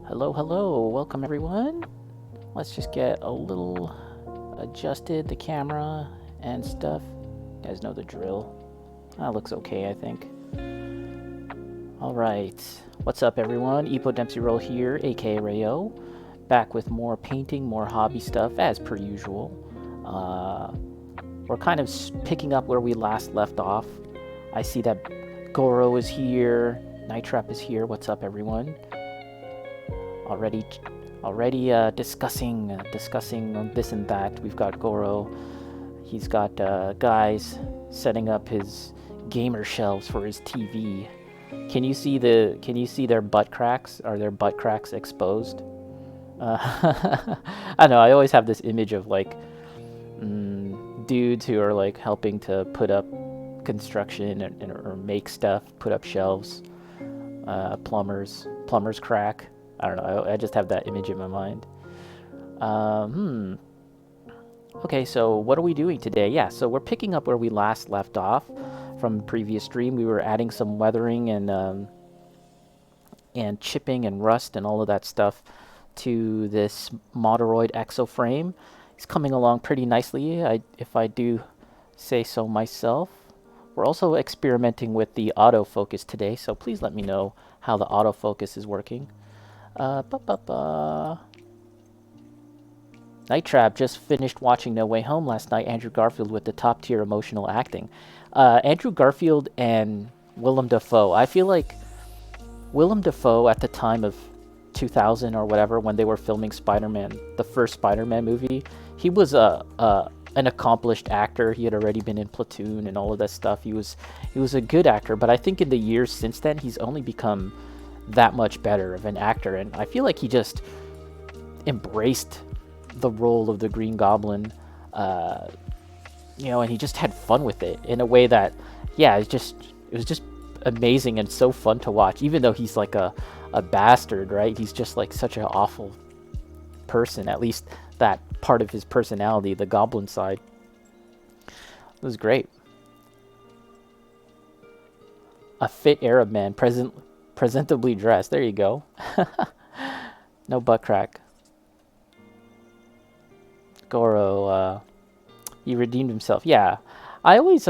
Hello, hello, welcome everyone. Let's just get a little adjusted, the camera and stuff. You guys know the drill. That looks okay, I think. Alright, what's up everyone? Epo Dempsey Roll here, aka Rayo. Back with more painting, more hobby stuff, as per usual. We're kind of picking up where we last left off. I see that Goro is here, Night Trap is here. What's up everyone? Already discussing this and that. We've got Goro. He's got guys setting up his gamer shelves for his TV. Can you see their butt cracks? Are their butt cracks exposed? I don't know. I always have this image of like dudes who are like helping to put up construction or make stuff, put up shelves. Plumbers crack. I don't know. I just have that image in my mind. Okay, so what are we doing today? Yeah, so we're picking up where we last left off from the previous stream. We were adding some weathering and chipping and rust and all of that stuff to this Obsolete Exoframe. It's coming along pretty nicely, if I do say so myself. We're also experimenting with the autofocus today, so please let me know how the autofocus is working. Night Trap just finished watching No Way Home last night. Andrew Garfield with the top tier emotional acting. Andrew Garfield and Willem Dafoe. I feel like Willem Dafoe at the time of 2000 or whatever, when they were filming Spider-Man, the first Spider-Man movie, he was an accomplished actor. He had already been in Platoon and all of that stuff. He was a good actor, but I think in the years since then, he's only become that much better of an actor, and I feel like he just embraced the role of the Green Goblin, and he just had fun with it in a way that, yeah, it was just amazing and so fun to watch, even though he's like a bastard, right? He's just like such an awful person, at least that part of his personality, the Goblin side. It was great. A fit Arab man, presentably dressed. There you go. No butt crack. Goro, he redeemed himself. Yeah, I always,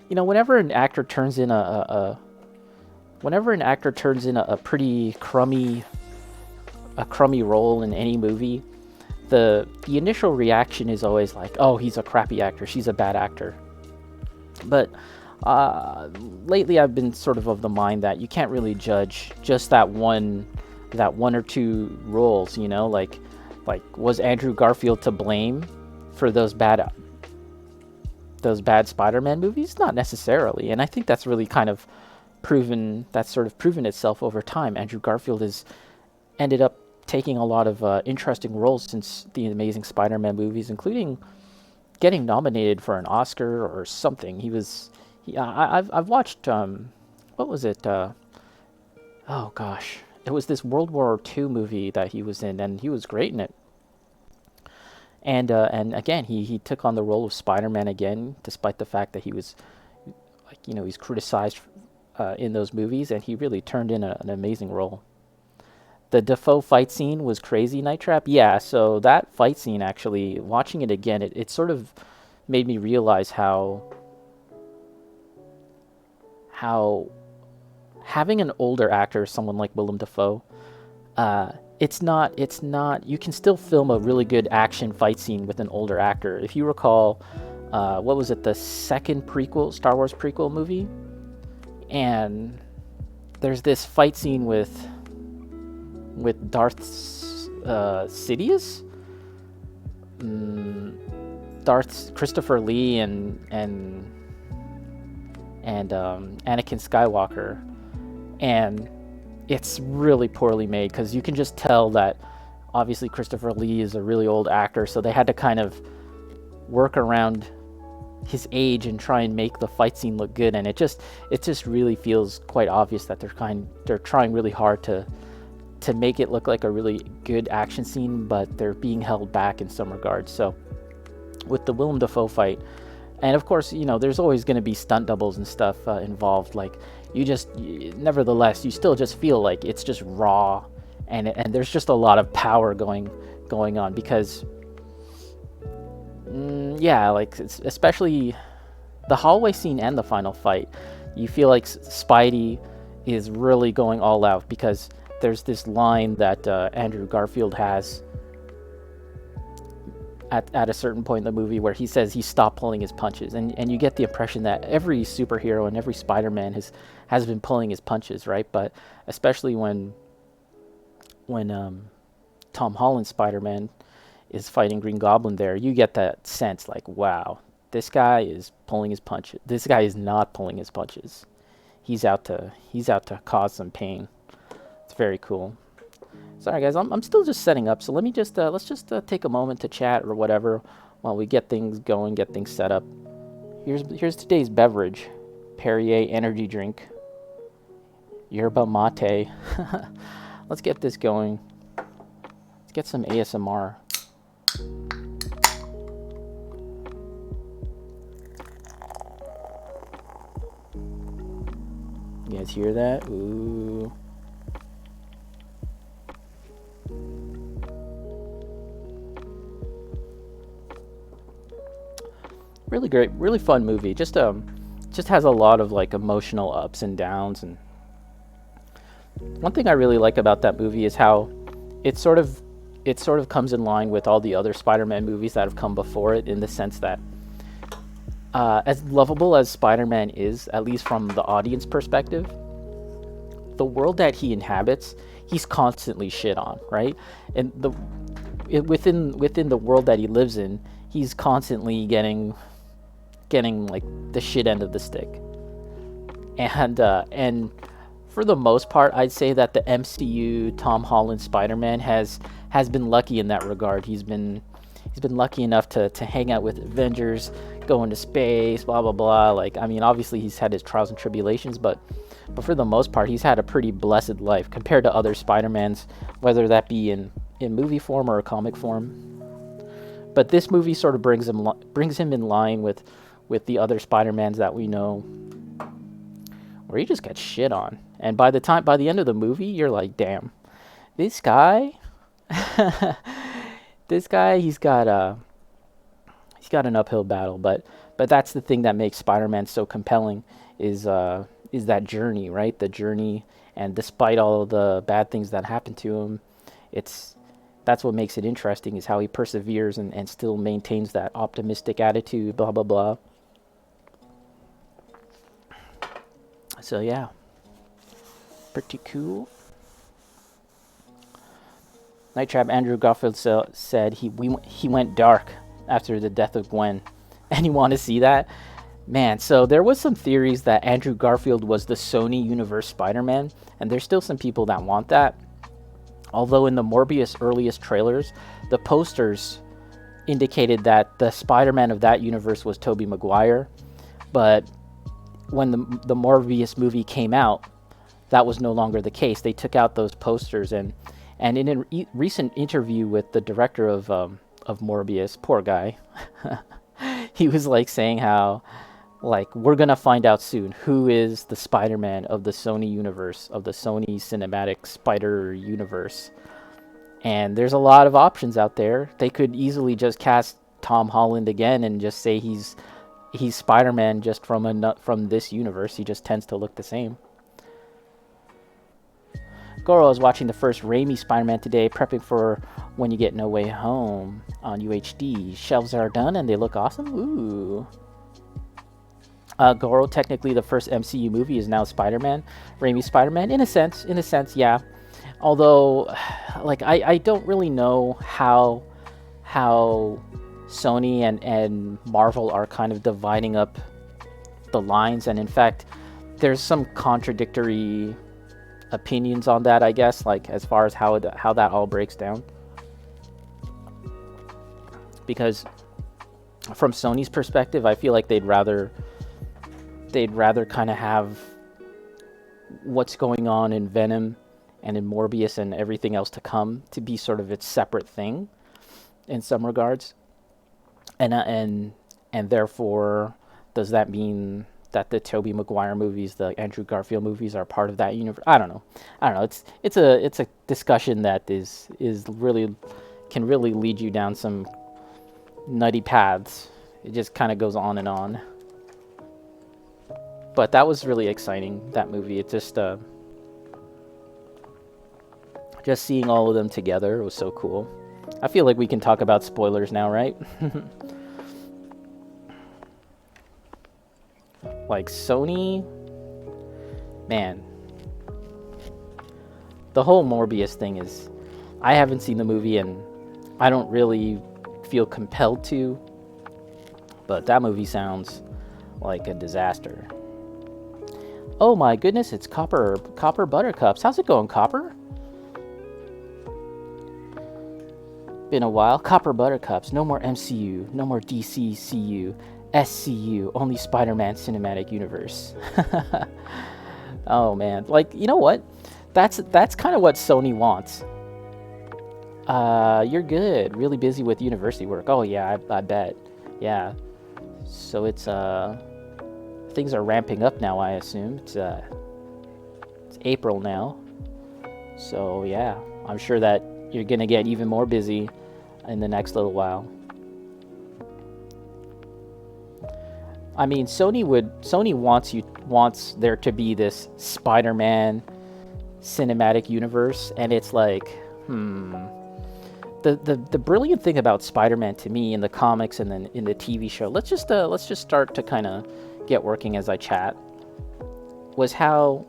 whenever an actor turns in a pretty crummy role in any movie, the initial reaction is always like, oh, he's a crappy actor, she's a bad actor. But lately I've been sort of the mind that you can't really judge just that one or two roles, like was Andrew Garfield to blame for those bad Spider-Man movies? Not necessarily, and I think that's really kind of proven itself over time. Andrew Garfield has ended up taking a lot of interesting roles since the Amazing Spider-Man movies, including getting nominated for an Oscar or something. I've watched what was it? Oh gosh, it was this World War II movie that he was in, and he was great in it. And again, he took on the role of Spider-Man again, despite the fact that he was he's criticized in those movies, and he really turned in an amazing role. The Dafoe fight scene was crazy, Night Trap. Yeah, so that fight scene, actually, watching it again, it sort of made me realize how having an older actor, someone like Willem Dafoe, it's not, you can still film a really good action fight scene with an older actor. If you recall, what was it, the second Star Wars prequel movie? And there's this fight scene with Darth Sidious? Darth Christopher Lee and Anakin Skywalker, and it's really poorly made because you can just tell that obviously Christopher Lee is a really old actor, so they had to kind of work around his age and try and make the fight scene look good, and it just really feels quite obvious that they're trying really hard to make it look like a really good action scene, but they're being held back in some regards. So with the Willem Dafoe fight, and of course, there's always going to be stunt doubles and stuff involved, like nevertheless, you still just feel like it's just raw and there's just a lot of power going on because yeah, like especially the hallway scene and the final fight, you feel like Spidey is really going all out because there's this line that Andrew Garfield has at a certain point in the movie where he says he stopped pulling his punches, and you get the impression that every superhero and every Spider-Man has been pulling his punches, right? But especially when Tom Holland's Spider-Man is fighting Green Goblin there, you get that sense like, wow, this guy is pulling his punches. This guy is not pulling his punches. He's out to cause some pain. It's very cool. Sorry guys, I'm still just setting up, so let me just let's just take a moment to chat or whatever while we get things going, get things set up. Here's today's beverage, Perrier energy drink, yerba mate. Let's get this going. Let's get some ASMR. You guys hear that? Ooh. Really great, really fun movie. Just has a lot of like emotional ups and downs, and one thing I really like about that movie is how it sort of comes in line with all the other Spider-Man movies that have come before it, in the sense that as lovable as Spider-Man is, at least from the audience perspective, the world that he inhabits, he's constantly shit on, right? And within the world that he lives in, he's constantly getting like the shit end of the stick. And for the most part, I'd say that the MCU Tom Holland Spider-Man has been lucky in that regard. He's been lucky enough to hang out with Avengers, go into space, blah blah blah. Like, I mean, obviously he's had his trials and tribulations, but for the most part, he's had a pretty blessed life compared to other Spider-Mans, whether that be in movie form or a comic form. But this movie sort of brings him in line with the other Spider-Mans that we know, where he just gets shit on. And by the end of the movie, you're like, damn, this guy, he's got an uphill battle. But that's the thing that makes Spider-Man so compelling, is that journey, right? The journey, and despite all of the bad things that happen to him, that's what makes it interesting, is how he perseveres and still maintains that optimistic attitude, blah blah blah. So yeah, pretty cool. Night Trap Andrew Garfield said he went dark after the death of Gwen. And you want to see that? Man, so there was some theories that Andrew Garfield was the Sony Universe Spider-Man, and there's still some people that want that. Although in the Morbius earliest trailers, the posters indicated that the Spider-Man of that universe was Tobey Maguire. But when the Morbius movie came out, that was no longer the case. They took out those posters, and in a recent interview with the director of Morbius, poor guy, he was like saying how, like, we're gonna find out soon who is the Spider-Man of the Sony universe, of the Sony cinematic Spider universe. And there's a lot of options out there. They could easily just cast Tom Holland again and just say he's Spider-Man just from this universe. He just tends to look the same. Goro is watching the first Raimi Spider-Man today, prepping for When You Get No Way Home on UHD. Shelves are done and they look awesome. Ooh. Goro, technically the first MCU movie is now Spider-Man, Raimi Spider-Man. In a sense, yeah. Although, like, I don't really know how Sony and Marvel are kind of dividing up the lines, and in fact, there's some contradictory opinions on that, I guess, like as far as how that all breaks down. Because from Sony's perspective, I feel like they'd rather kind of have what's going on in Venom and in Morbius and everything else to come to be sort of its separate thing in some regards. And therefore, does that mean that the Tobey Maguire movies, the Andrew Garfield movies, are part of that universe. I don't know. It's a discussion that is really can really lead you down some nutty paths. It just kind of goes on and on. But that was really exciting, that movie. It just seeing all of them together was so cool. I feel like we can talk about spoilers now, right? Like Sony, man, the whole Morbius thing is, I haven't seen the movie and I don't really feel compelled to, but that movie sounds like a disaster. Oh my goodness, it's Copper Buttercups. How's it going, Copper? Been a while. Copper Buttercups. No more MCU. No more DCCU. SCU. Only Spider-Man Cinematic Universe. Oh man, like, you know what? That's kind of what Sony wants. You're good. Really busy with university work. Oh yeah, I bet. Yeah. So it's things are ramping up now, I assume. It's April now. So yeah, I'm sure that you're gonna get even more busy in the next little while. I mean, Sony wants there to be this Spider-Man cinematic universe, and it's like, the brilliant thing about Spider-Man to me in the comics and then in the TV show, let's just start to kind of get working as I chat, was how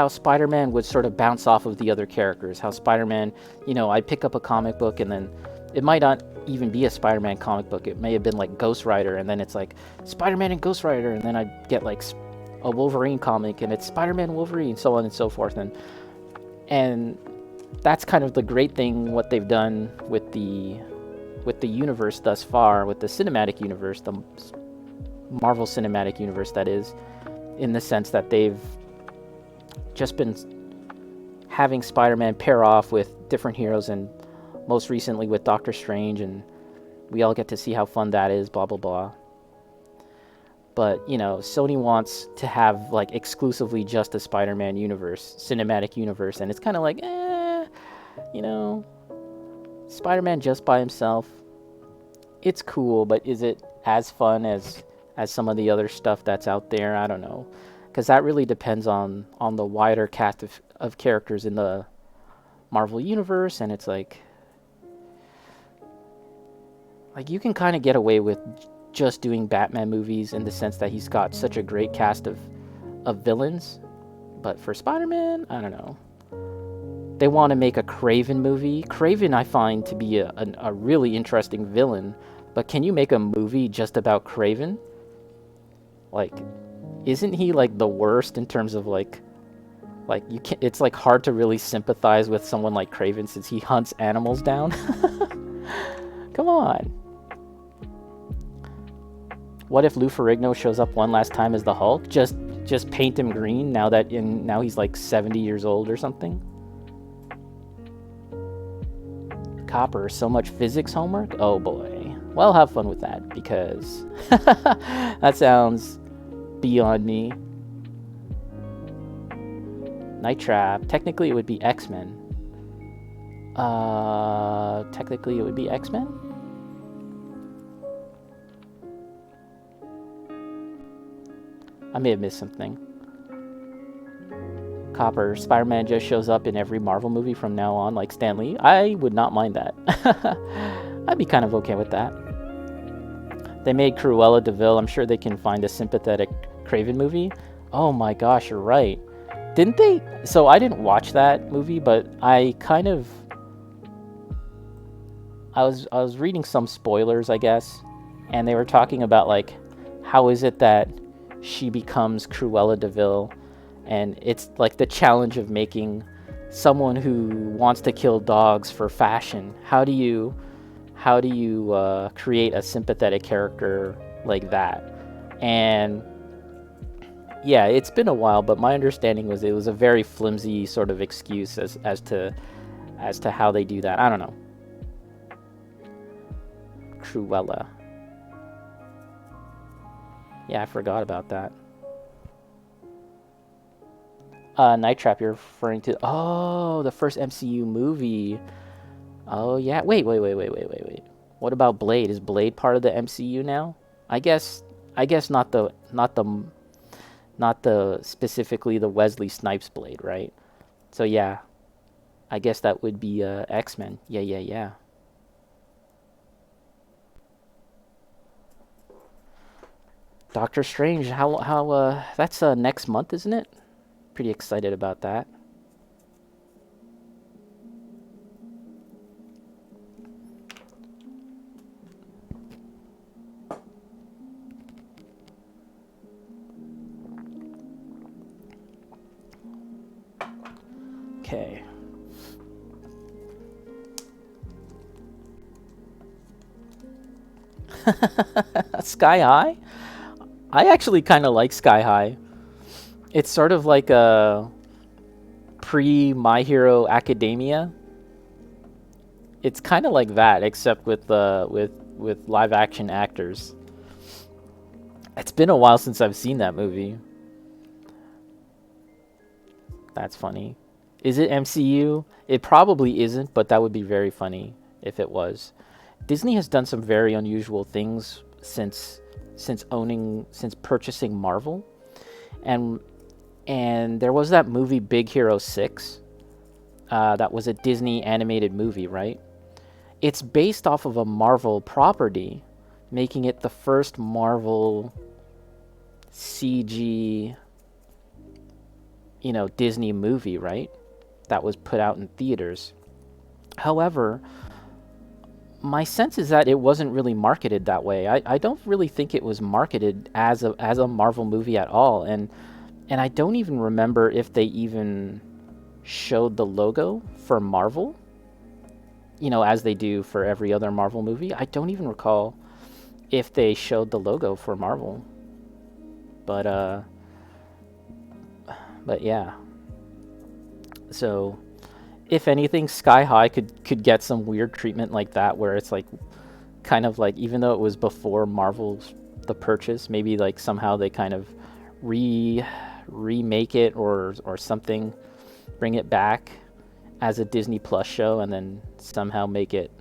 Spider-Man would sort of bounce off of the other characters. How Spider-Man, I pick up a comic book and then it might not even be a Spider-Man comic book. It may have been like Ghost Rider, and then it's like Spider-Man and Ghost Rider, and then I get like a Wolverine comic, and it's Spider-Man, Wolverine, so on and so forth. And that's kind of the great thing, what they've done with the universe thus far, with the cinematic universe, the Marvel Cinematic Universe, that is, in the sense that they've just been having Spider-Man pair off with different heroes, and most recently with Doctor Strange, and we all get to see how fun that is, blah blah blah. But Sony wants to have like exclusively just a Spider-Man universe, cinematic universe, and it's kind of like, Spider-Man just by himself, it's cool, but is it as fun as some of the other stuff that's out there? I don't know, because that really depends on the wider cast of characters in the Marvel universe, and it's like you can kind of get away with just doing Batman movies in the sense that he's got such a great cast of villains, but for Spider-Man, I don't know. They want to make a Kraven movie. Kraven I find to be a really interesting villain, but can you make a movie just about Kraven? Like, isn't he like the worst in terms of like you can't, it's like hard to really sympathize with someone like Kraven since he hunts animals down. Come on. What if Lou Ferrigno shows up one last time as the Hulk? Just paint him green now he's like 70 years old or something. Copper, so much physics homework? Oh boy. Well, have fun with that, because that sounds beyond me. Night Trap. Technically it would be X-Men. Technically it would be X-Men? I may have missed something. Copper, Spider-Man just shows up in every Marvel movie from now on, like Stan Lee. I would not mind that. I'd be kind of okay with that. They made Cruella de Vil. I'm sure they can find a sympathetic Kraven movie. Oh my gosh, you're right. Didn't they? So I didn't watch that movie, but I kind of... I was reading some spoilers, I guess, and they were talking about, like, how is it that she becomes Cruella de Vil, and it's like the challenge of making someone who wants to kill dogs for fashion. How do you create a sympathetic character like that? And yeah, it's been a while, but my understanding was it was a very flimsy sort of excuse as to how they do that. I don't know. Cruella. Yeah, I forgot about that. Night Trap, you're referring to... Oh, the first MCU movie. Oh, yeah. Wait. What about Blade? Is Blade part of the MCU now? I guess not the specifically the Wesley Snipes Blade, right? So yeah, I guess that would be X-Men. Yeah. Doctor Strange, how that's next month, isn't it? Pretty excited about that. Okay. Sky High? I actually kind of like Sky High. It's sort of like a pre My Hero Academia. It's kind of like that, except with live action actors. It's been a while since I've seen that movie. That's funny. Is it MCU? It probably isn't, but that would be very funny if it was. Disney has done some very unusual things since purchasing Marvel, and there was that movie Big Hero 6. That was a Disney animated movie, right? It's based off of a Marvel property, making it the first Marvel CG, Disney movie, right? That was put out in theaters. However, my sense is that it wasn't really marketed that way. I don't really think it was marketed as a Marvel movie at all, and I don't even remember if they even showed the logo for Marvel, as they do for every other Marvel movie. I don't even recall if they showed the logo for Marvel. But yeah. So, if anything, Sky High could get some weird treatment like that, where it's like, kind of like, even though it was before Marvel's the purchase, maybe like somehow they kind of remake it or something, bring it back as a Disney Plus show, and then somehow make it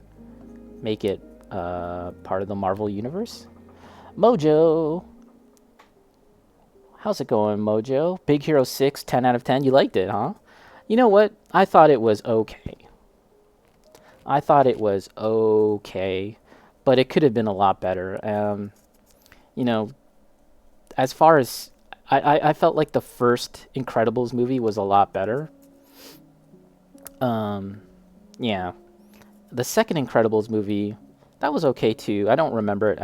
part of the Marvel universe. Mojo, how's it going, Mojo? Big Hero 6, 10 out of 10. You liked it, huh? You know what? I thought it was okay. But it could have been a lot better. As far as I felt like the first Incredibles movie was a lot better. Yeah. The second Incredibles movie, that was okay too. I don't remember it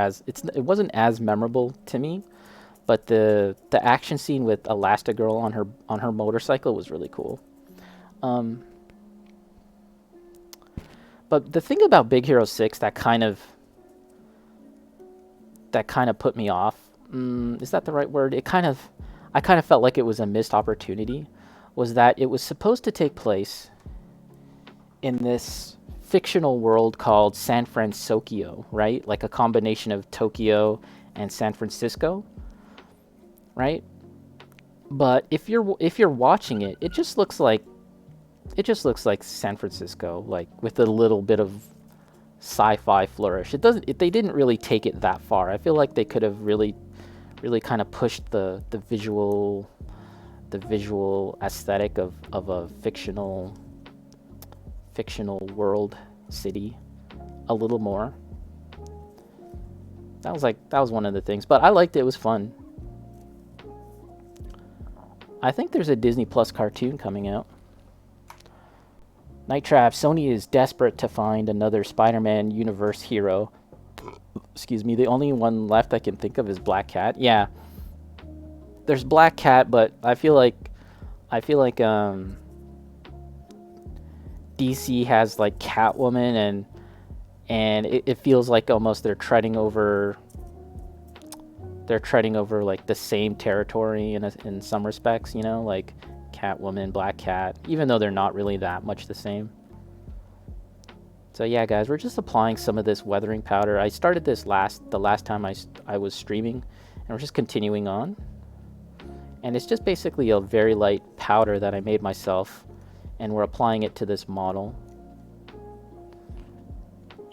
it wasn't as memorable to me, but the action scene with Elastigirl on her motorcycle was really cool. But the thing about Big Hero 6 that kind of put me off, is that the right word? I kind of felt like it was a missed opportunity, was that it was supposed to take place in this fictional world called San Francisco, right? Like a combination of Tokyo and San Francisco, right? But if you're watching it, it just looks like San Francisco, like with a little bit of sci-fi flourish. They didn't really take it that far. I feel like they could have really kind of pushed the visual aesthetic of a fictional world city a little more. That was one of the things, but I liked it. It was fun. I think there's a Disney Plus cartoon coming out. Night Trap, Sony is desperate to find another Spider-Man universe hero. Excuse me, the only one left I can think of is Black Cat. Yeah. There's Black Cat, but I feel like DC has like Catwoman, and it feels like almost they're treading over like the same territory in some respects, like Catwoman, Black Cat, even though they're not really that much the same. So yeah, guys, we're just applying some of this weathering powder. I started this the last time I was streaming, and we're just continuing on. And it's just basically a very light powder that I made myself, and we're applying it to this model.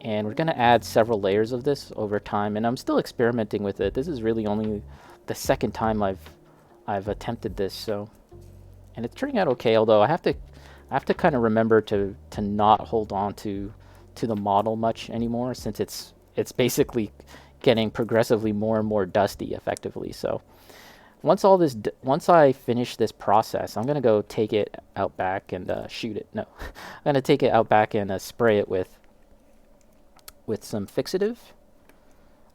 And we're going to add several layers of this over time, and I'm still experimenting with it. This is really only the second time I've attempted this, so, and it's turning out okay, although I have to kind of remember to not hold on to the model much anymore, since it's basically getting progressively more and more dusty effectively. So once I finish this process, I'm gonna go take it out back and shoot it. No, I'm gonna take it out back and spray it with some fixative.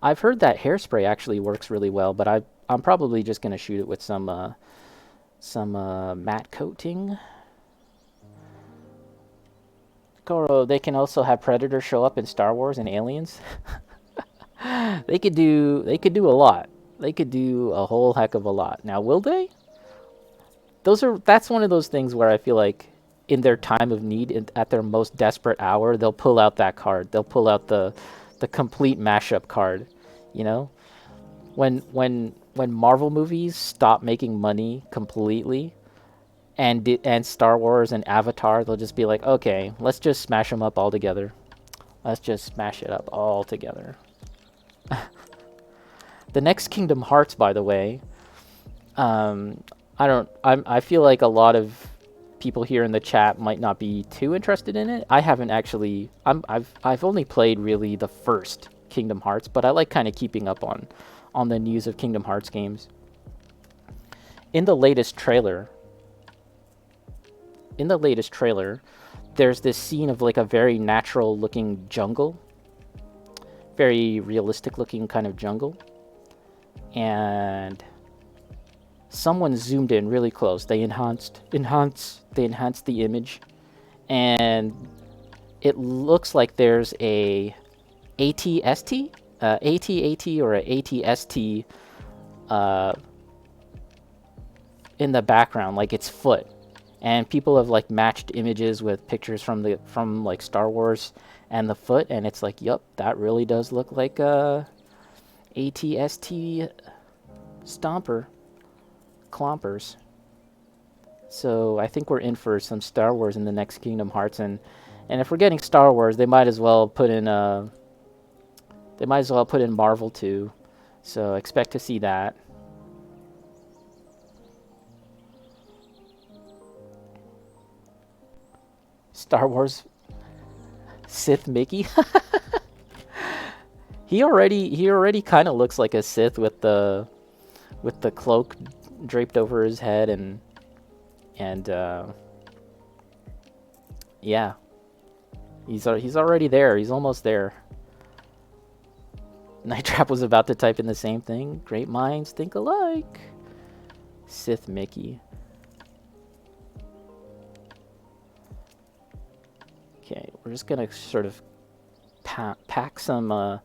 I've heard that hairspray actually works really well, but I'm probably just gonna shoot it with some matte coating. Goro, they can also have Predators show up in Star Wars and Aliens. They could do a lot. They could do a whole heck of a lot. Now, will they? That's one of those things where I feel like in their time of need, at their most desperate hour, they'll pull out that card. They'll pull out the complete mashup card, you know? When Marvel movies stop making money completely, and Star Wars and Avatar, they'll just be like, okay, let's just smash them up all together. Let's just smash it up all together. The next Kingdom Hearts, by the way, I feel like a lot of people here in the chat might not be too interested in it. I haven't actually. I've only played really the first Kingdom Hearts, but I like kind of keeping up on the news of Kingdom Hearts games. In the latest trailer, there's this scene of like a very natural looking jungle, very realistic looking kind of jungle, and someone zoomed in really close. They enhanced the image, and it looks like there's a ATST, AT-AT or a ATST in the background, like its foot. And people have like matched images with pictures from like Star Wars and the foot, and it's like, yup, that really does look like a ATST stomper. Clompers. So I think we're in for some Star Wars in the next Kingdom Hearts, and if we're getting Star Wars, they might as well put in Marvel too. So expect to see that. Star Wars Sith Mickey. He already kind of looks like a Sith with the cloak draped over his head, and yeah, he's already there. He's almost there. Night Trap was about to type in the same thing. Great minds think alike. Sith Mickey. Okay, we're just gonna sort of pack some of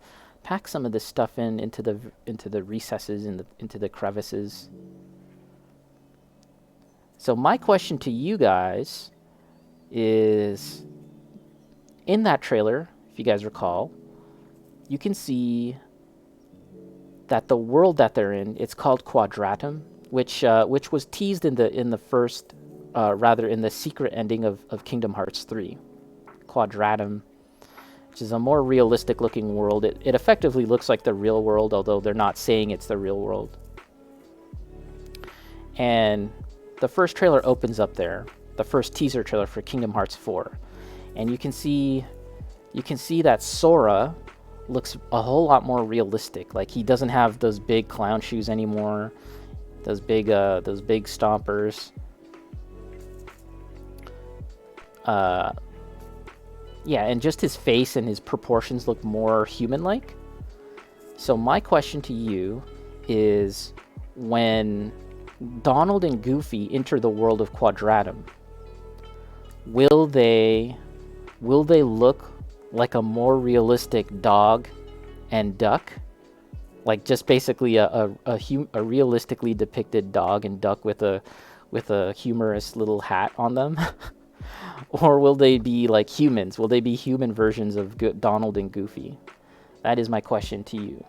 this stuff into the recesses, into the crevices. So my question to you guys is, in that trailer, if you guys recall, you can see that the world that they're in, it's called Quadratum, which was teased in the first, rather in the secret ending of Kingdom Hearts 3. Quadratum, which is a more realistic looking world. It effectively looks like the real world, although they're not saying it's the real world. And the first trailer opens up there, the first teaser trailer for Kingdom Hearts 4. And you can see that Sora looks a whole lot more realistic. Like, he doesn't have those big clown shoes anymore, those big stompers. Yeah, and just his face and his proportions look more human-like. So my question to you is, when Donald and Goofy enter the world of Quadratum, will they look like a more realistic dog and duck? Like, just basically a realistically depicted dog and duck with a humorous little hat on them? Or will they be like humans? Will they be human versions of Donald and Goofy? That is my question to you.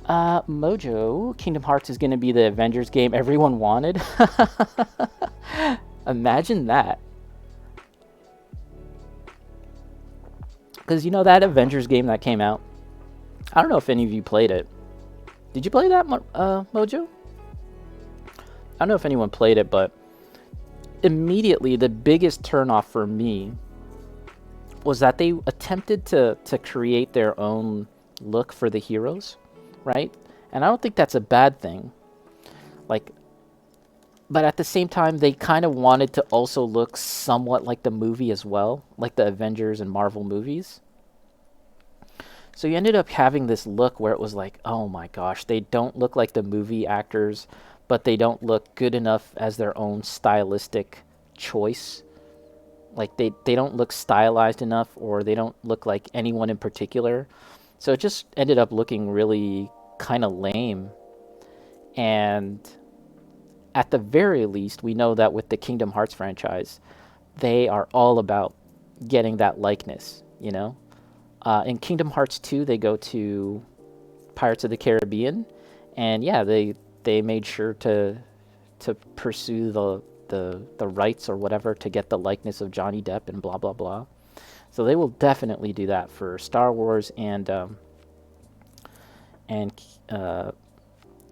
Mojo, Kingdom Hearts is going to be the Avengers game everyone wanted. Imagine that. Because you know that Avengers game that came out? I don't know if any of you played it. Did you play that, Mojo? I don't know if anyone played it, but immediately the biggest turnoff for me was that they attempted to create their own look for the heroes, right? And I don't think that's a bad thing. Like, but at the same time, they kind of wanted to also look somewhat like the movie as well, like the Avengers and Marvel movies. So you ended up having this look where it was like, oh my gosh, they don't look like the movie actors, but they don't look good enough as their own stylistic choice. Like they don't look stylized enough, or they don't look like anyone in particular. So it just ended up looking really kind of lame. And at the very least, we know that with the Kingdom Hearts franchise, they are all about getting that likeness, you know? In Kingdom Hearts 2, they go to Pirates of the Caribbean, and yeah, they made sure to pursue the rights or whatever to get the likeness of Johnny Depp and blah blah blah. So they will definitely do that for Star Wars and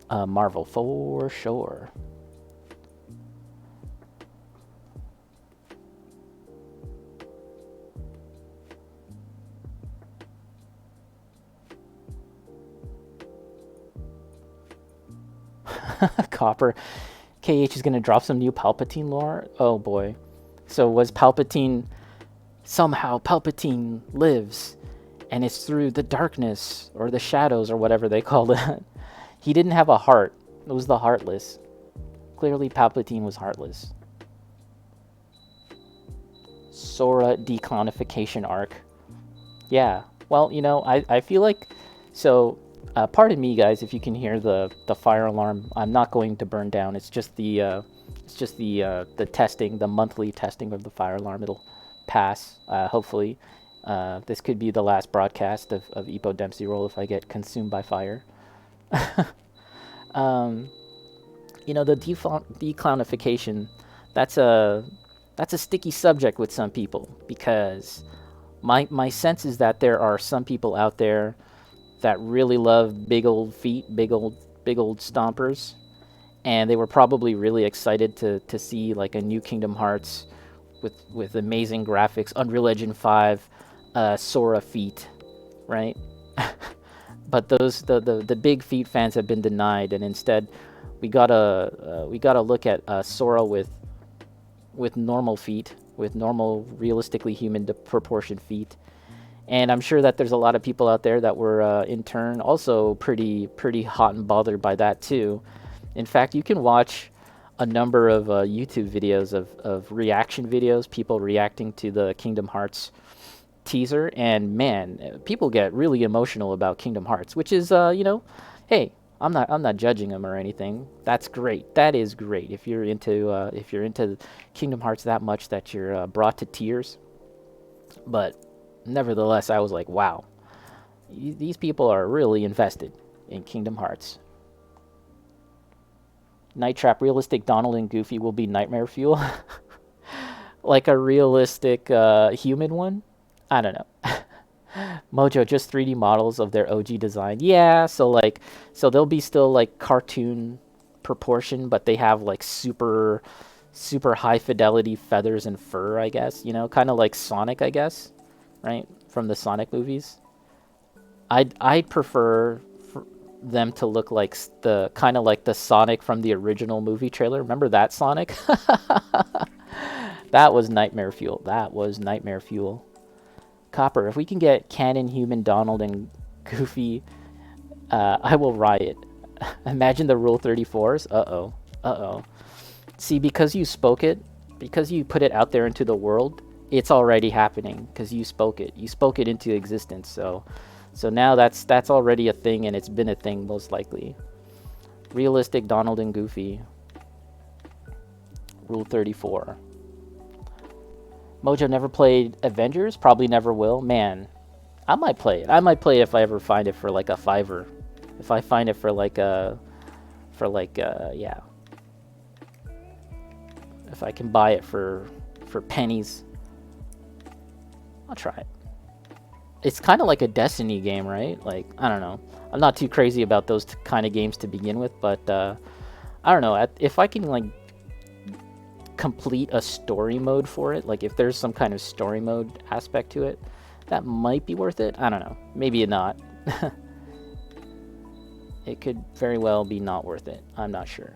Marvel for sure. Copper. KH is going to drop some new Palpatine lore. Oh boy. So was Palpatine... Somehow Palpatine lives, and it's through the darkness, or the shadows, or whatever they called it. He didn't have a heart. It was the Heartless. Clearly Palpatine was heartless. Sora declonification arc. Yeah. Well, you know, I feel like... So... pardon me, guys, if you can hear the fire alarm. I'm not going to burn down. It's just the testing, the monthly testing of the fire alarm. It'll pass, hopefully. This could be the last broadcast of Epo Dempsey Roll if I get consumed by fire. You know, the declownification, that's a sticky subject with some people, because my sense is that there are some people out there that really love big old feet, big old stompers, and they were probably really excited to see like a new Kingdom Hearts with amazing graphics, Unreal Engine 5, Sora feet, right? But those the big feet fans have been denied, and instead we gotta look at Sora with normal feet, with normal, realistically human proportioned feet. And I'm sure that there's a lot of people out there that were, in turn, also pretty hot and bothered by that too. In fact, you can watch a number of YouTube videos of reaction videos, people reacting to the Kingdom Hearts teaser, and man, people get really emotional about Kingdom Hearts, which is, you know, hey, I'm not judging them or anything. That's great. That is great. If you're into Kingdom Hearts that much that you're brought to tears, but nevertheless, I was like, wow, these people are really invested in Kingdom Hearts. Night Trap, realistic Donald and Goofy will be nightmare fuel. Like a realistic human one? I don't know. Mojo, just 3D models of their OG design. Yeah, so they'll be still like cartoon proportion, but they have like super high fidelity feathers and fur, I guess, you know, kind of like Sonic, I guess. Right, from the Sonic movies. I'd prefer them to look like the kind of like the Sonic from the original movie trailer. Remember that Sonic? That was nightmare fuel. That was nightmare fuel. Copper, if we can get canon human Donald and Goofy, I will riot. Imagine the Rule 34s. Uh-oh. See, because you spoke it, because you put it out there into the world, it's already happening because you spoke it. You spoke it into existence. So now that's already a thing, and it's been a thing most likely. Realistic Donald and Goofy. Rule 34. Mojo never played Avengers? Probably never will. Man, I might play it. I might play it if I ever find it for like a $5. If I find it for like a... yeah. If I can buy it for pennies, I'll try it. It's kind of like a Destiny game, right? Like, I don't know. I'm not too crazy about those kind of games to begin with, but I don't know. If I can like complete a story mode for it, like if there's some kind of story mode aspect to it, that might be worth it. I don't know. Maybe not. It could very well be not worth it. I'm not sure.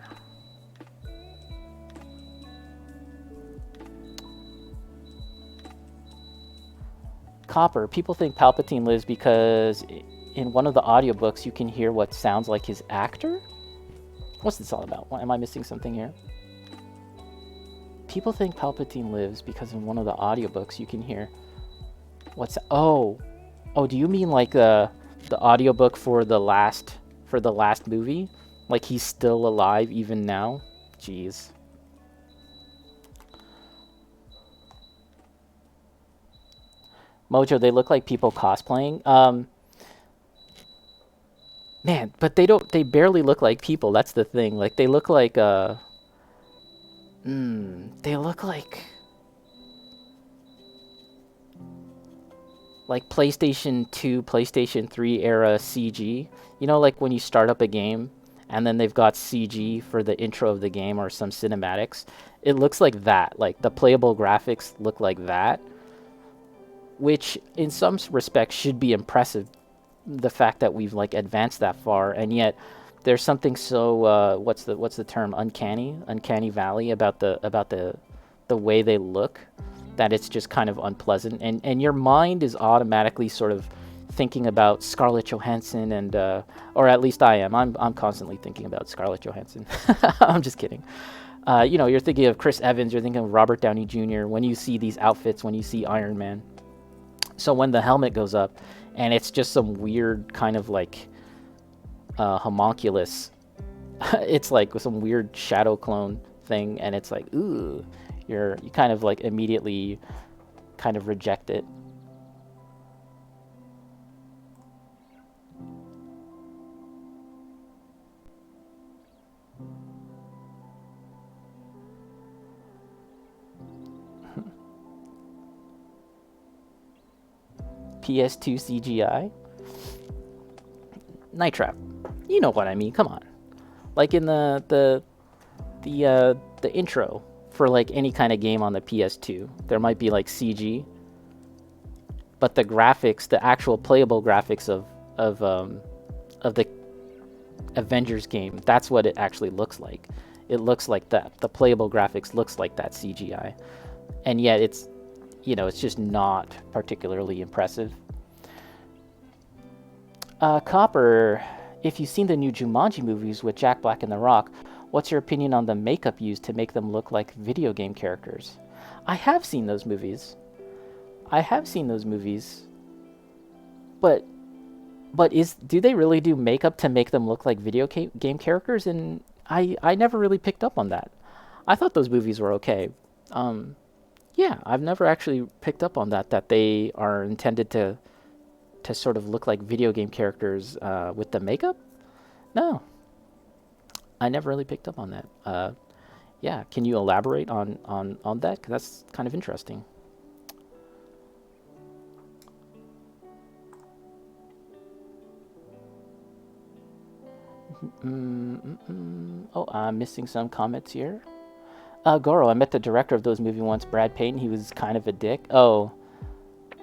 Copper, people think Palpatine lives because in one of the audiobooks you can hear what sounds like his actor? What's this all about? Am I missing something here? People think Palpatine lives because in one of the audiobooks you can hear what's... Oh, do you mean like the audiobook for the last movie? Like he's still alive even now? Jeez. Mojo, they look like people cosplaying. Man, but they barely look like people. That's the thing. Like they look like they look like PlayStation 2, PlayStation 3 era CG. You know, like when you start up a game and then they've got CG for the intro of the game or some cinematics. It looks like that. Like the playable graphics look like that, which in some respects should be impressive, the fact that we've like advanced that far, and yet there's something so what's the term, uncanny valley about the way they look, that it's just kind of unpleasant, and your mind is automatically sort of thinking about Scarlett Johansson and or at least I am. I'm constantly thinking about Scarlett Johansson. I'm just kidding. You know, you're thinking of Chris Evans, you're thinking of Robert Downey Jr. when you see these outfits, when you see Iron Man. So when the helmet goes up, and it's just some weird kind of like homunculus, it's like some weird shadow clone thing, and it's like, ooh, you kind of like immediately kind of reject it. PS2 CGI? Night Trap. You know what I mean, come on. Like in the intro for like any kind of game on the PS2, there might be like CG, but the graphics, the actual playable graphics of the Avengers game, that's what it actually looks like. It looks like that. The playable graphics looks like that CGI. And yet it's, you know, it's just not particularly impressive. Copper, if you've seen the new Jumanji movies with Jack Black and The Rock, what's your opinion on the makeup used to make them look like video game characters? I have seen those movies. But do they really do makeup to make them look like video game characters? And I never really picked up on that. I thought those movies were okay. Yeah, I've never actually picked up on that they are intended to sort of look like video game characters with the makeup. No, I never really picked up on that. Yeah, can you elaborate on that? 'Cause that's kind of interesting. Oh, I'm missing some comments here. Goro, I met the director of those movies once, Brad Payton. He was kind of a dick. Oh,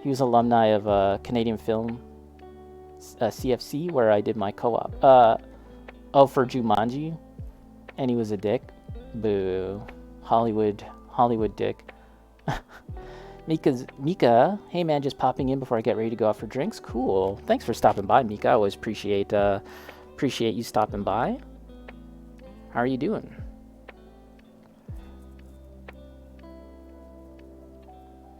he was alumni of Canadian Film CFC, where I did my co-op. For Jumanji, and he was a dick. Boo. Hollywood dick. Mika, hey man, just popping in before I get ready to go out for drinks. Cool. Thanks for stopping by, Mika. I always appreciate you stopping by. How are you doing?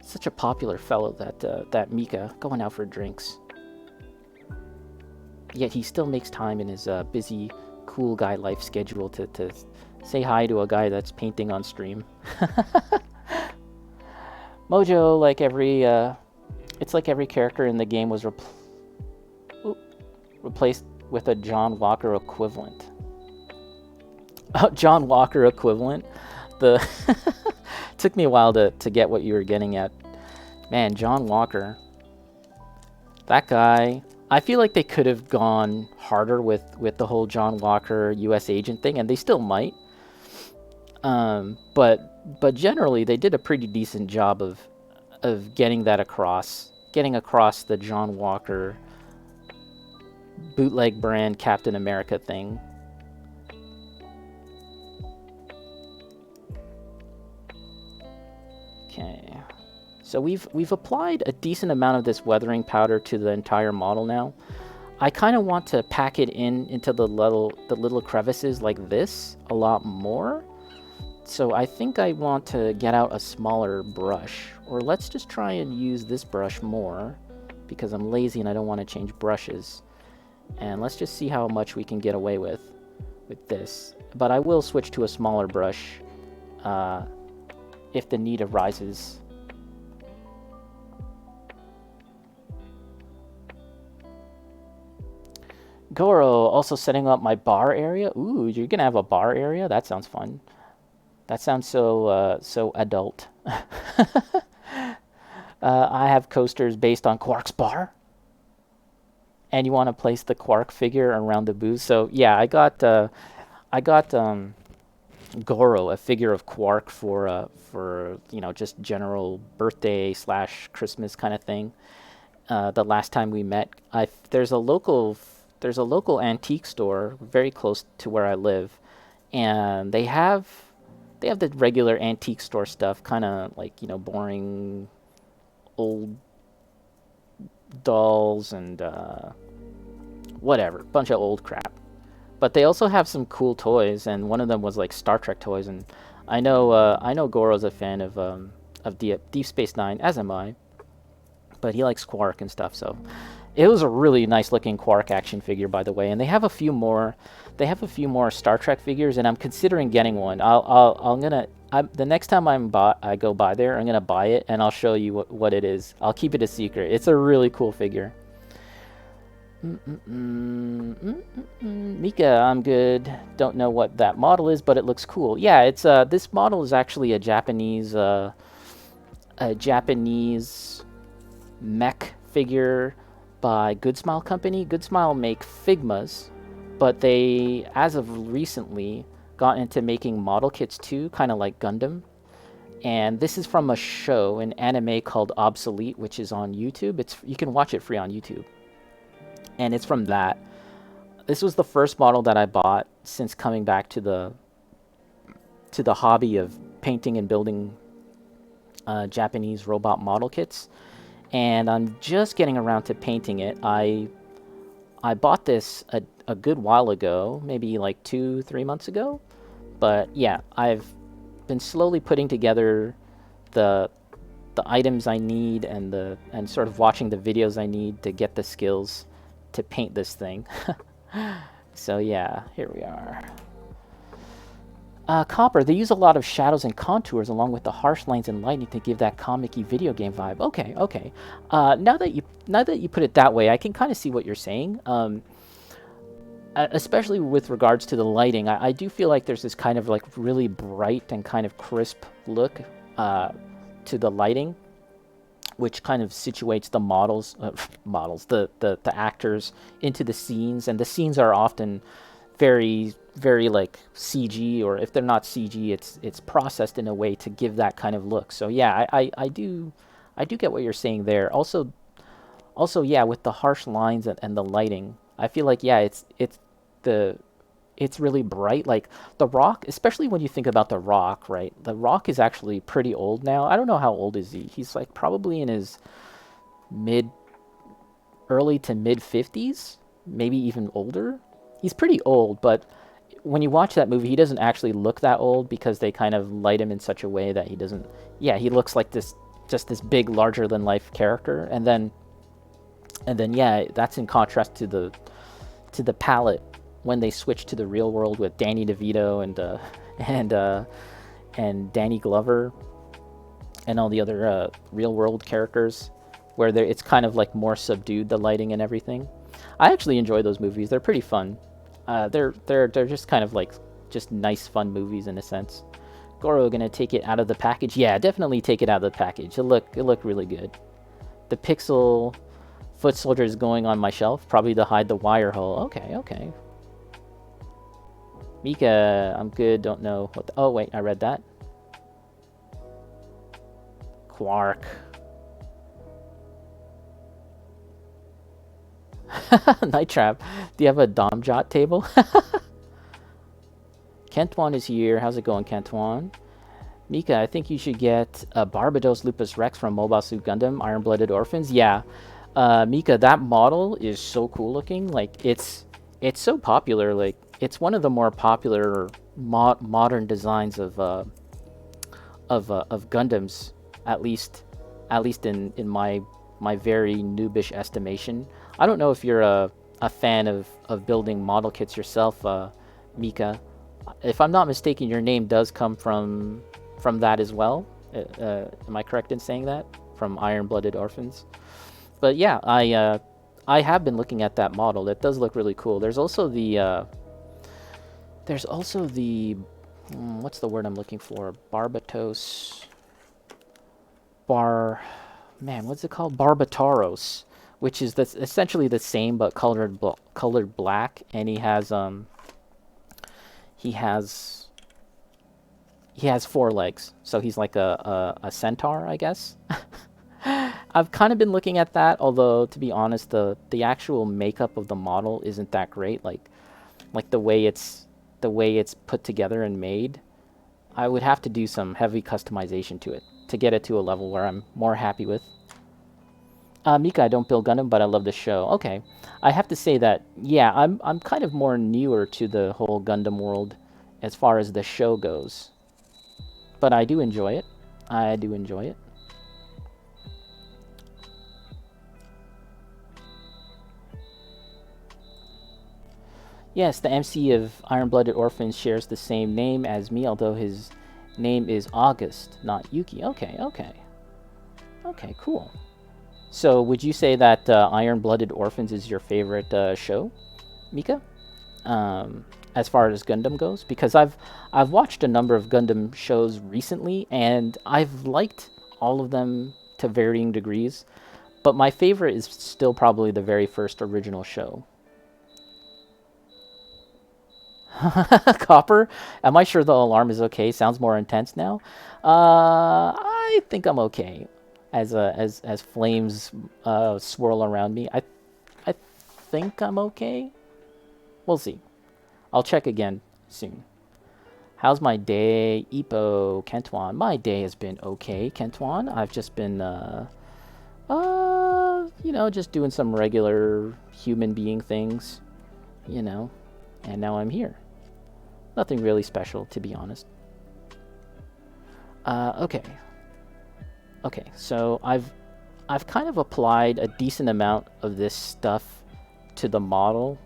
Such a popular fellow, that Mika, going out for drinks. Yet he still makes time in his busy, cool guy life schedule to say hi to a guy that's painting on stream. Mojo, like every it's like every character in the game was replaced with a John Walker equivalent. John Walker equivalent. The took me a while to get what you were getting at. Man, John Walker. That guy. I feel like they could have gone harder with the whole John Walker U.S. agent thing, and they still might. But generally, they did a pretty decent job of getting that across. Getting across the John Walker bootleg brand Captain America thing. Okay. So we've applied a decent amount of this weathering powder to the entire model now. I kind of want to pack it into the little crevices like this a lot more. So I think I want to get out a smaller brush, or let's just try and use this brush more because I'm lazy and I don't want to change brushes. And let's just see how much we can get away with this. But I will switch to a smaller brush if the need arises. Goro, also setting up my bar area. Ooh, you're gonna have a bar area? That sounds fun. That sounds so adult. I have coasters based on Quark's bar. And you want to place the Quark figure around the booth. So yeah, I got Goro, a figure of Quark for you know, just general birthday / Christmas kind of thing. The last time we met, there's a local antique store very close to where I live, and they have the regular antique store stuff, kind of like, you know, boring old dolls and whatever, bunch of old crap. But they also have some cool toys, and one of them was like Star Trek toys. And I know Goro's a fan of Deep Space Nine, as am I. But he likes Quark and stuff, so it was a really nice looking Quark action figure, by the way. And they have a few more. They have a few more Star Trek figures, and I'm considering getting one. The next time I go by there, I'm gonna buy it, and I'll show you what it is. I'll keep it a secret. It's a really cool figure. Mika, I'm good. Don't know what that model is, but it looks cool. Yeah, it's this model is actually a Japanese mech figure by Goodsmile Company. Goodsmile make Figmas, but they, as of recently, got into making model kits too, kind of like Gundam. And this is from a show, an anime called Obsolete, which is on YouTube. You can watch it free on YouTube. And it's from that. This was the first model that I bought since coming back to the hobby of painting and building Japanese robot model kits. And I'm just getting around to painting it. I bought this a good while ago, maybe like 2-3 months ago. But yeah, I've been slowly putting together the items I need and sort of watching the videos I need to get the skills to paint this thing. So yeah, here we are. Copper, they use a lot of shadows and contours along with the harsh lines and lighting to give that comic-y video game vibe. Okay. Now that you put it that way, I can kind of see what you're saying. Especially with regards to the lighting, I do feel like there's this kind of like really bright and kind of crisp look to the lighting, which kind of situates the the actors into the scenes, and the scenes are often very, very like CG, or if they're not CG, it's processed in a way to give that kind of look. So yeah, I do get what you're saying there. Also yeah, with the harsh lines and the lighting, I feel like yeah, it's really bright. Like The Rock, especially when you think about The Rock, right? The Rock is actually pretty old now. I don't know how old is he. He's like probably in his early to mid 50s, maybe even older. He's pretty old, but when you watch that movie, he doesn't actually look that old because they kind of light him in such a way that he doesn't. Yeah, he looks like this big, larger than life character, and then yeah, that's in contrast to the palette when they switched to the real world with Danny DeVito and and Danny Glover and all the other real world characters, where it's kind of like more subdued, the lighting and everything. I actually enjoy those movies. They're pretty fun. They're just kind of like just nice, fun movies in a sense. Goro gonna take it out of the package. Yeah, definitely take it out of the package. It looked really good. The pixel foot soldier is going on my shelf, probably to hide the wire hole. Okay, okay. Mika, I'm good. Don't know what. Oh wait, I read that. Quark. Night Trap. Do you have a Domjot table? Kentuan is here. How's it going, Kentuan? Mika, I think you should get a Barbados Lupus Rex from Mobile Suit Gundam, Iron-Blooded Orphans. Yeah. Mika, that model is so cool looking. Like, it's so popular. Like, it's one of the more popular modern designs of Gundams, at least in my very noobish estimation. I don't know if you're a fan of building model kits yourself, Mika. If I'm not mistaken, your name does come from that as well. Am I correct in saying that? From Iron-Blooded Orphans? But yeah, I have been looking at that model. It does look really cool. There's also the what's the word I'm looking for? Barbatos. What's it called? Barbataros, which is essentially the same but colored black, and he has 4 legs, so he's like a centaur, I guess. I've kind of been looking at that, although to be honest, the actual makeup of the model isn't that great. Like the way it's put together and made, I would have to do some heavy customization to it to get it to a level where I'm more happy with. Mika, I don't build Gundam, but I love the show. Okay, I have to say that, yeah, I'm kind of more newer to the whole Gundam world as far as the show goes, but I do enjoy it. I do enjoy it. Yes, the MC of Iron-Blooded Orphans shares the same name as me, although his name is August, not Yuki. Okay, okay. Okay, cool. So, would you say that Iron-Blooded Orphans is your favorite show, Mika? As far as Gundam goes? Because I've watched a number of Gundam shows recently, and I've liked all of them to varying degrees. But my favorite is still probably the very first original show. Copper? Am I sure the alarm is okay? Sounds more intense now. I think I'm okay. As flames swirl around me, I think I'm okay. We'll see. I'll check again soon. How's my day, Ipo, Kentuan? My day has been okay, Kentuan. I've just been you know, just doing some regular human being things, you know, and now I'm here. Nothing really special, to be honest. Okay. Okay, so I've kind of applied a decent amount of this stuff to the model,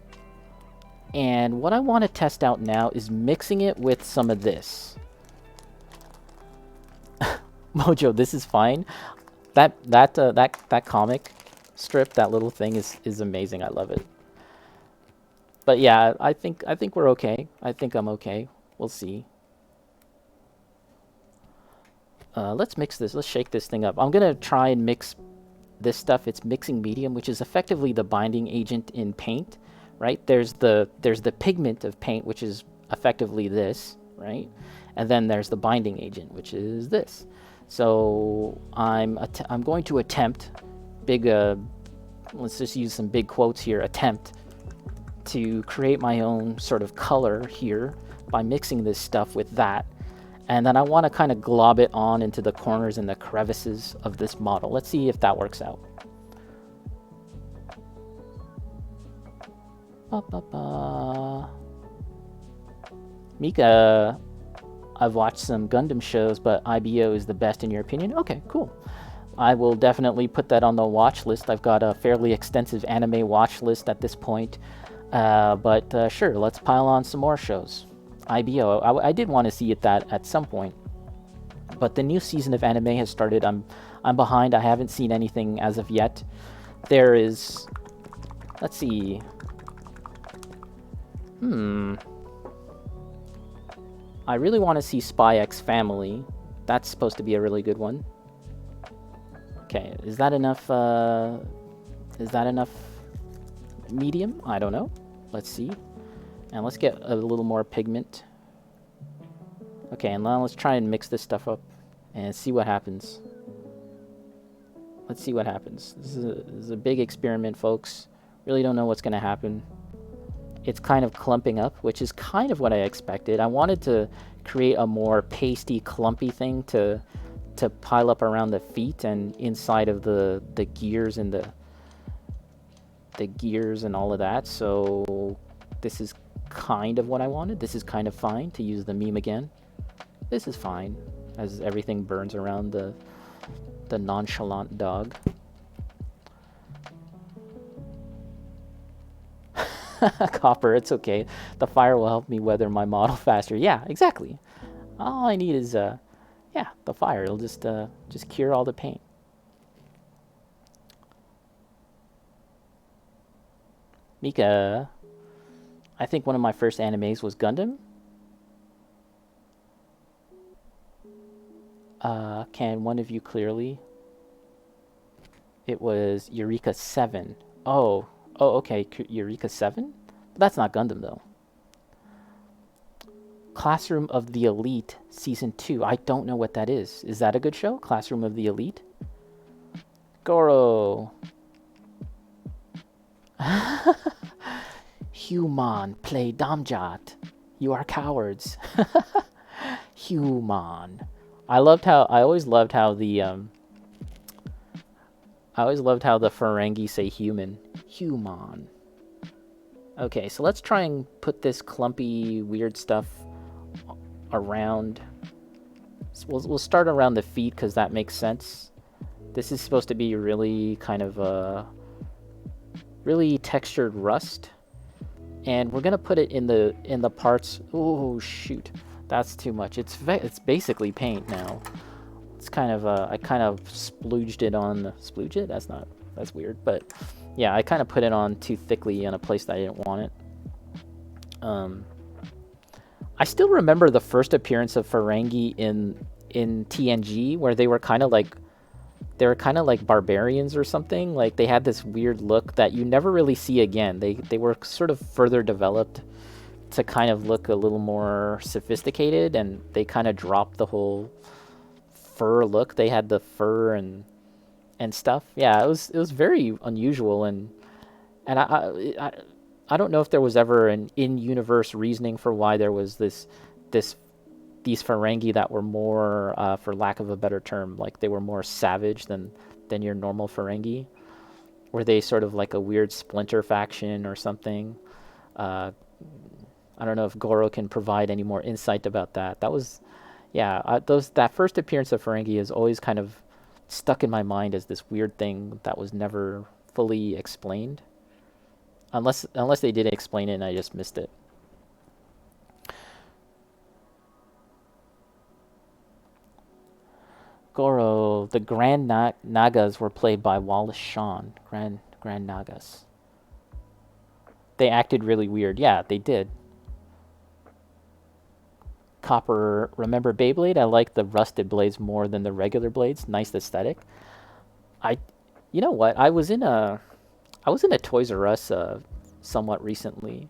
and what I want to test out now is mixing it with some of this. Mojo, this is fine. That comic strip, that little thing is amazing. I love it. But yeah, I think we're okay. I think I'm okay. We'll see. Let's mix this. Let's shake this thing up. I'm gonna try and mix this stuff. It's mixing medium, which is effectively the binding agent in paint, right? There's the pigment of paint, which is effectively this, right? And then there's the binding agent, which is this. So I'm going to attempt big. Let's just use some big quotes here. Attempt to create my own sort of color here by mixing this stuff with that. And then I want to kind of glob it on into the corners and the crevices of this model. Let's see if that works out. Mika, I've watched some Gundam shows, but IBO is the best in your opinion? Okay, cool. I will definitely put that on the watch list. I've got a fairly extensive anime watch list at this point. But sure, let's pile on some more shows. IBO, I did want to see it that at some point, but the new season of anime has started. I'm behind. I haven't seen anything as of yet. There is, let's see. I really want to see Spy X Family. That's supposed to be a really good one. Okay, is that enough? Is that enough medium? I don't know. Let's see. And let's get a little more pigment. Okay, and now let's try and mix this stuff up and see what happens. Let's see what happens. This is a big experiment, folks. Really don't know what's going to happen. It's kind of clumping up, which is kind of what I expected. I wanted to create a more pasty, clumpy thing to pile up around the feet and inside of the gears and the gears and all of that. So this is kind of what I wanted. This is kind of fine, to use the meme again. This is fine, as everything burns around the nonchalant dog. Copper, it's okay. The fire will help me weather my model faster. Yeah, exactly. All I need is yeah, the fire. It'll just cure all the pain. Mika, I think one of my first animes was Gundam. Can one of you clearly? It was Eureka 7. Oh, okay, Eureka 7? That's not Gundam, though. Classroom of the Elite, Season 2. I don't know what that is. Is that a good show? Classroom of the Elite? Goro. Human, play Damjat. You are cowards. Human. I always loved how the Ferengi say human. Human. Okay, so let's try and put this clumpy, weird stuff around. So we'll start around the feet because that makes sense. This is supposed to be really kind of a really textured rust, and we're gonna put it in the parts. Oh shoot, that's too much. It's basically paint now. It's kind of I kind of splooged it on. Splooge it? That's weird, but yeah, I kind of put it on too thickly in a place that I didn't want it. I still remember the first appearance of Ferengi in TNG, where they were kind of like barbarians or something. Like they had this weird look that you never really see again. They were sort of further developed to kind of look a little more sophisticated, and they kind of dropped the whole fur look. They had the fur and stuff. Yeah, it was very unusual, and I don't know if there was ever an in-universe reasoning for why there was these Ferengi that were more, for lack of a better term, like they were more savage than your normal Ferengi. Were they sort of like a weird splinter faction or something? I don't know if Goro can provide any more insight about that. That was, yeah, that first appearance of Ferengi is always kind of stuck in my mind as this weird thing that was never fully explained. Unless they didn't explain it and I just missed it. Goro, the Grand Nagas were played by Wallace Shawn. Grand Nagas. They acted really weird. Yeah, they did. Copper, remember Beyblade? I like the rusted blades more than the regular blades. Nice aesthetic. You know what? I was in a Toys R Us somewhat recently,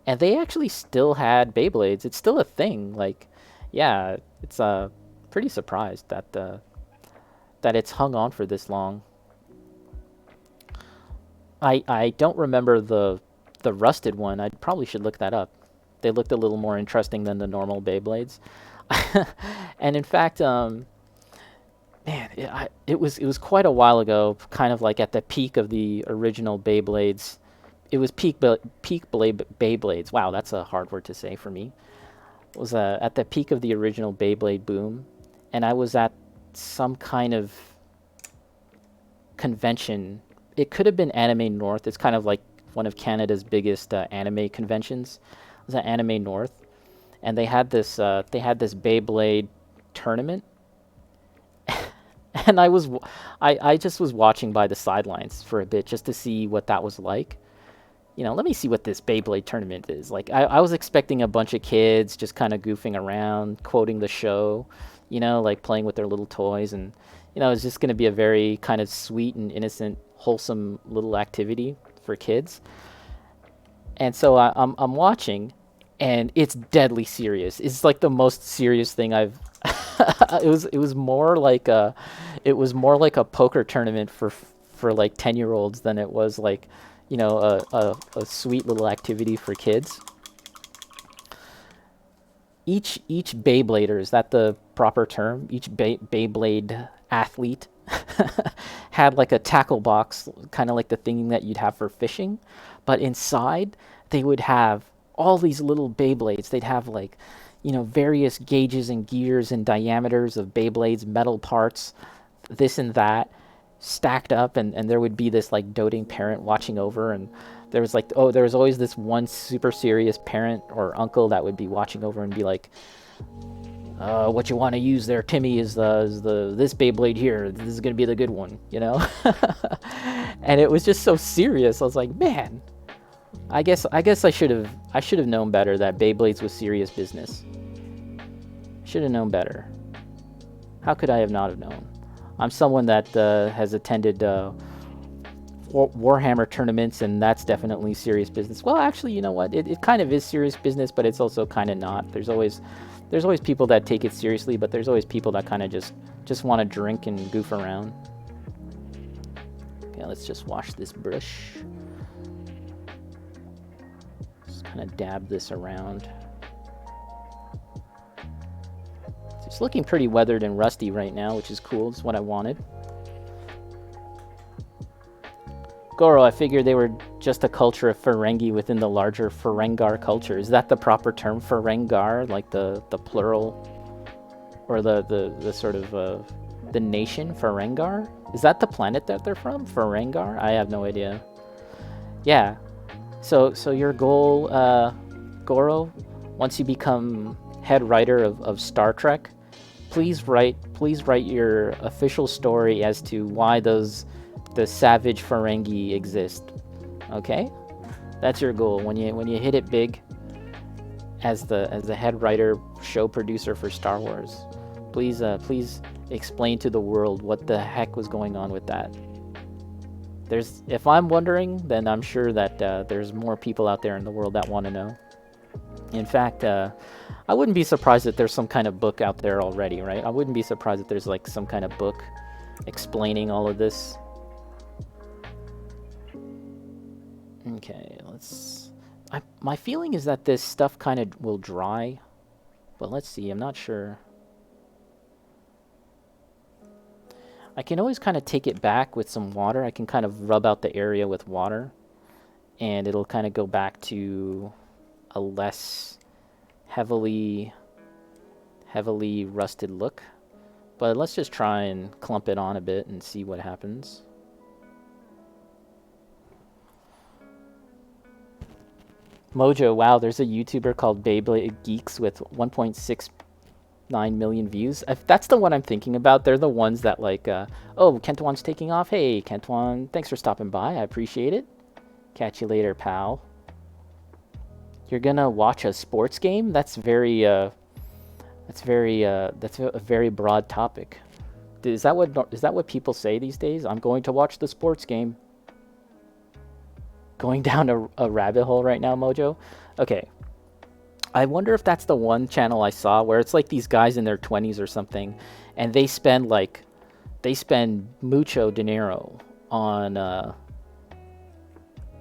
and they actually still had Beyblades. It's still a thing. Like, yeah, it's pretty surprised that it's hung on for this long. I don't remember the rusted one. I probably should look that up. They looked a little more interesting than the normal Beyblades. And in fact, man, it was quite a while ago, kind of like at the peak of the original Beyblades. It was peak Beyblades. Wow, that's a hard word to say for me. It was at the peak of the original Beyblade boom, and I was at some kind of convention. It could have been Anime North. It's kind of like one of Canada's biggest anime conventions. It was at Anime North, and they had this Beyblade tournament, and I just was watching by the sidelines for a bit just to see what that was like. You know, let me see what this Beyblade tournament is. Like, I was expecting a bunch of kids just kind of goofing around, quoting the show, you know, like playing with their little toys. And, you know, it's just going to be a very kind of sweet and innocent, wholesome little activity for kids. And so I'm watching, and it's deadly serious. It's like the most serious thing I've. It was more like a poker tournament for like 10-year-olds than it was like, you know, a sweet little activity for kids. Each Beyblader, is that the proper term? Each Beyblade athlete had like a tackle box, kind of like the thing that you'd have for fishing, but inside they would have all these little Beyblades. They'd have like, you know, various gauges and gears and diameters of Beyblades, metal parts, this and that, stacked up, and there would be this like doting parent watching over, and there was like, there was always this one super serious parent or uncle that would be watching over and be like, what you want to use there, Timmy, is this Beyblade here. This is gonna be the good one, you know. And it was just so serious. I was like, man, I guess I should have known better that Beyblades was serious business. Should have known better. How could I have not have known? I'm someone that has attended Warhammer tournaments, and that's definitely serious business. Well, actually, you know what? It kind of is serious business, but it's also kind of not. There's always people that take it seriously, but there's always people that kind of just want to drink and goof around. Okay, let's just wash this brush. Just kind of dab this around. It's looking pretty weathered and rusty right now, which is cool. It's what I wanted. Goro, I figured they were just a culture of Ferengi within the larger Ferengar culture. Is that the proper term, Ferengar, like the plural, or the sort of the nation Ferengar? Is that the planet that they're from, Ferengar? I have no idea. Yeah. So your goal, Goro, once you become head writer of Star Trek, please write your official story as to why the savage Ferengi exist. Okay, that's your goal when you hit it big as the head writer, show producer for Star Wars. Please explain to the world what the heck was going on with that. If I'm wondering, then I'm sure that there's more people out there in the world that want to know. In fact, I wouldn't be surprised that there's some kind of book out there already, right? I wouldn't be surprised if there's like some kind of book explaining all of this. Okay, my feeling is that this stuff kind of will dry, but let's see, I'm not sure. I can always kind of take it back with some water. I can kind of rub out the area with water, and it'll kind of go back to a less heavily rusted look. But let's just try and clump it on a bit and see what happens. Mojo, wow, there's a YouTuber called Beyblade Geeks with 1.69 million views. If that's the one I'm thinking about, they're the ones that like, oh, Kentuan's taking off. Hey, Kentuan, thanks for stopping by. I appreciate it. Catch you later, pal. You're gonna watch a sports game? That's a very broad topic. Is that what people say these days? I'm going to watch the sports game. Going down a rabbit hole right now, Mojo. Okay. I wonder if that's the one channel I saw where it's like these guys in their 20s or something, and they spend mucho dinero on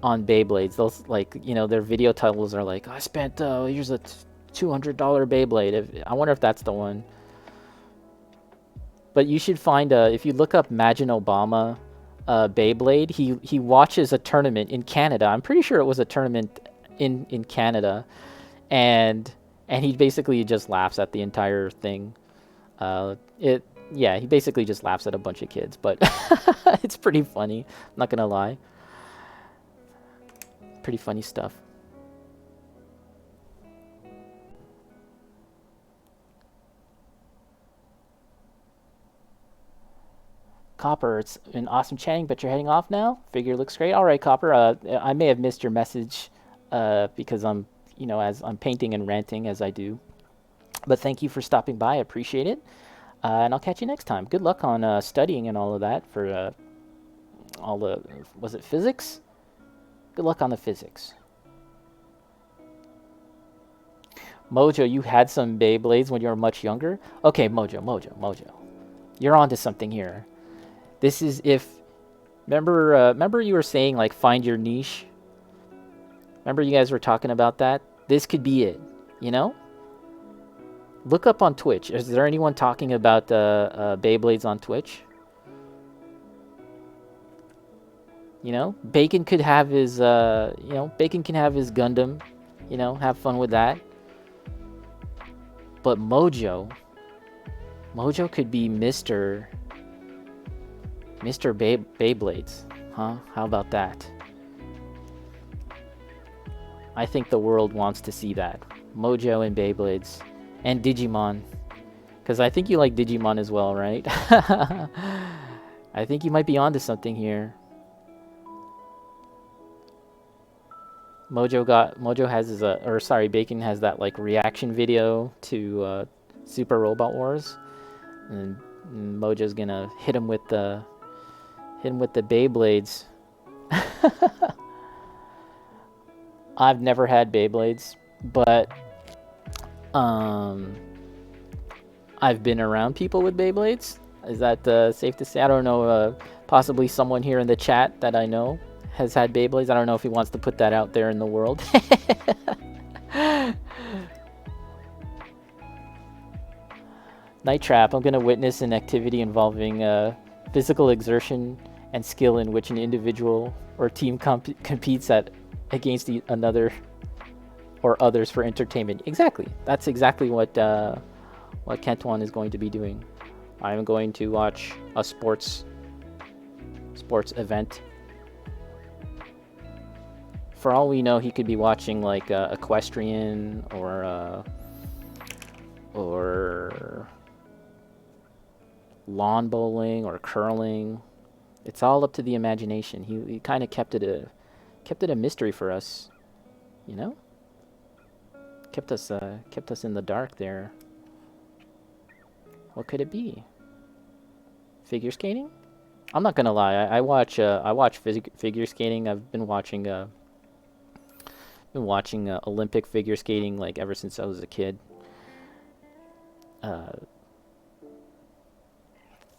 Beyblades. Those, like, you know, their video titles are like, I spent here's a $200 Beyblade. I wonder if that's the one. But you should find if you look up Imagine Obama Beyblade, he watches a tournament in Canada. I'm pretty sure it was a tournament in Canada, and he basically just laughs at the entire thing. He basically just laughs at a bunch of kids, but it's pretty funny, I'm not gonna lie. pretty funny stuff. Copper, it's been awesome chatting, but you're heading off now? Figure looks great. All right, Copper. I may have missed your message because I'm, as I'm painting and ranting as I do. But thank you for stopping by. I appreciate it. And I'll catch you next time. Good luck on studying and all of that for all the, was it physics? Good luck on the physics. Mojo, you had some Beyblades when you were much younger? Okay, Mojo. You're onto something here. This is if... Remember you were saying, like, find your niche? Remember you guys were talking about that? This could be it, you know? Look up on Twitch. Is there anyone talking about Beyblades on Twitch? You know? Bacon could have his, Bacon can have his Gundam. You know, have fun with that. But Mojo could be Mr. Beyblades, huh? How about that? I think the world wants to see that. Mojo and Beyblades. And Digimon. Because I think you like Digimon as well, right? I think you might be onto something here. Bacon has that like reaction video to Super Robot Wars. And Mojo's gonna hit him with the Beyblades. I've never had Beyblades, but I've been around people with Beyblades. Is that safe to say? I don't know. Possibly someone here in the chat that I know has had Beyblades. I don't know if he wants to put that out there in the world. Night Trap. I'm going to witness an activity involving physical exertion and skill in which an individual or team competes against another or others for entertainment. Exactly. That's exactly what Kentuan is going to be doing. I'm going to watch a sports event. For all we know, he could be watching like equestrian or lawn bowling or curling. It's all up to the imagination. He kind of kept it a mystery for us, you know. Kept us in the dark there. What could it be? Figure skating? I'm not gonna lie. I watch figure skating. I've been watching Olympic figure skating like ever since I was a kid.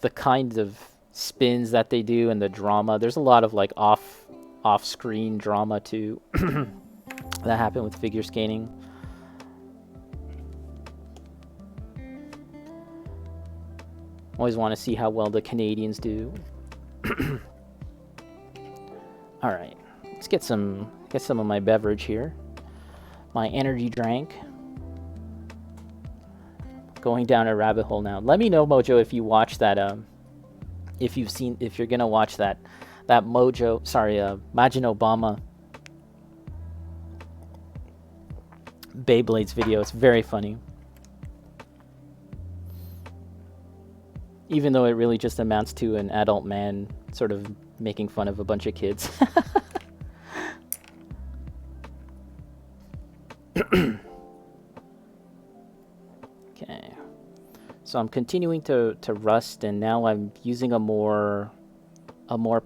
The kinds of spins that they do and the drama. There's a lot of like off-screen drama too that happened with figure skating. Always want to see how well the Canadians do. All right, let's get some of my beverage here. My energy drink. Going down a rabbit hole now. Let me know, Mojo, if you watch that. If you're gonna watch that Majin Obama Beyblades video. It's very funny. Even though it really just amounts to an adult man sort of making fun of a bunch of kids. Okay. So I'm continuing to rust, and now I'm using a more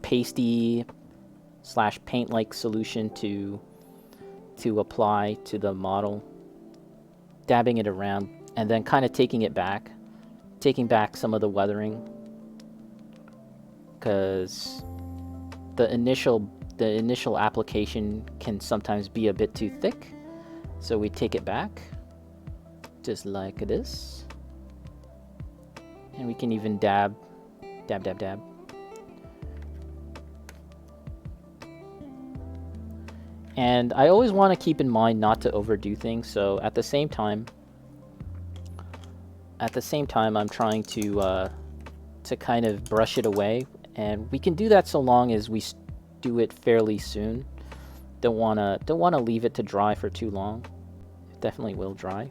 pasty / paint-like solution to apply to the model, dabbing it around, and then kind of taking back some of the weathering, because the initial application can sometimes be a bit too thick, so we take it back just like this, and we can even dab. And I always want to keep in mind not to overdo things, so at the same time I'm trying to kind of brush it away, and we can do that so long as we do it fairly soon. Don't wanna leave it to dry for too long. It definitely will dry.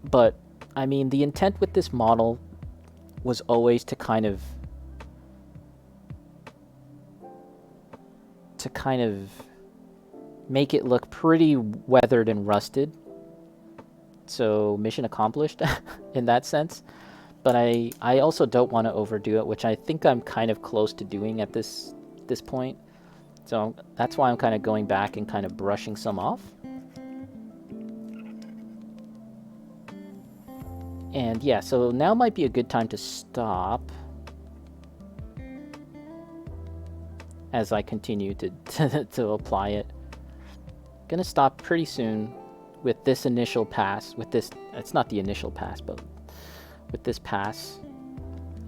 But I mean, the intent with this model was always to kind of make it look pretty weathered and rusted. So mission accomplished in that sense. But I also don't want to overdo it, which I think I'm kind of close to doing at this point. So that's why I'm kind of going back and kind of brushing some off. And yeah, so now might be a good time to stop as I continue to to apply it. Gonna stop pretty soon with this initial pass. With this, it's not the initial pass, but with this pass,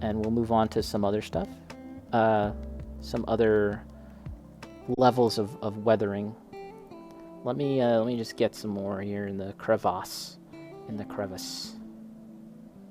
and we'll move on to some other stuff, some other levels of weathering. Let me just get some more here in the crevice,